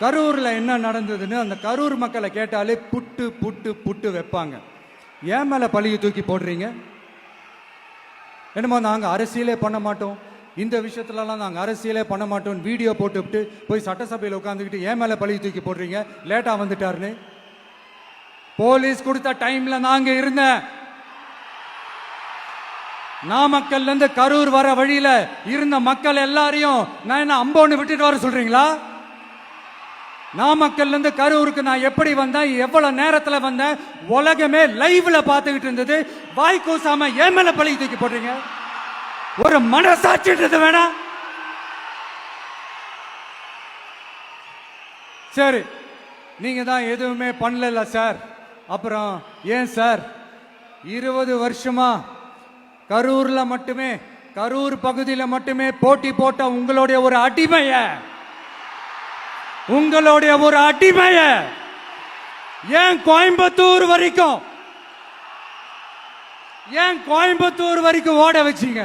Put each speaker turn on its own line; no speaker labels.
கரூர்ல என்ன நடந்ததுன்னு அந்த கரூர் மக்களை கேட்டாலே புட்டு புட்டு புட்டு வைப்பாங்க. ஏன் மேல பழிய தூக்கி போடுறீங்க? என்னமோ நாங்க அரசியலே பண்ண மாட்டோம், இந்த விஷயத்துலலாம் நாங்கள் அரசியலே பண்ண மாட்டோம், வீடியோ போட்டுவிட்டு போய் சட்டசபையில் உட்காந்துக்கிட்டு ஏன் மேலே பழிய தூக்கி போடுறீங்க? லேட்டாக வந்துட்டாருன்னு போலீஸ் கொடுத்த டைம்ல நாங்க இருந்தேன். நாமக்கல்ல இருந்து கரூர் வர வழியில இருந்த மக்கள் எல்லாரையும் நான் என்ன அம்போன்னு விட்டுட்டு வர சொல்றீங்களா? நாமக்கல்ல இருந்து கரூருக்கு நான் எப்படி வந்தேன், எவ்வளவு நேரத்துல வந்தேன், உலகமே லைவ்ல பார்த்துக்கிட்டு இருந்தது. வாய் கூசாம ஏன் மேல பழி தூக்கி போடுறீங்க? ஒரு மனசாட்சின்றது வேணா? சரி, நீங்க தான் எதுவுமே பண்ணல சார். அப்புறம் ஏன் சார் 20 வருஷமா கரூர்ல மட்டுமே, கரூர் பகுதியில மட்டுமே போட்டி போட்ட உங்களுடைய ஒரு அடிமைய ஏன் கோயம்புத்தூர் வரைக்கும் ஓட வச்சீங்க?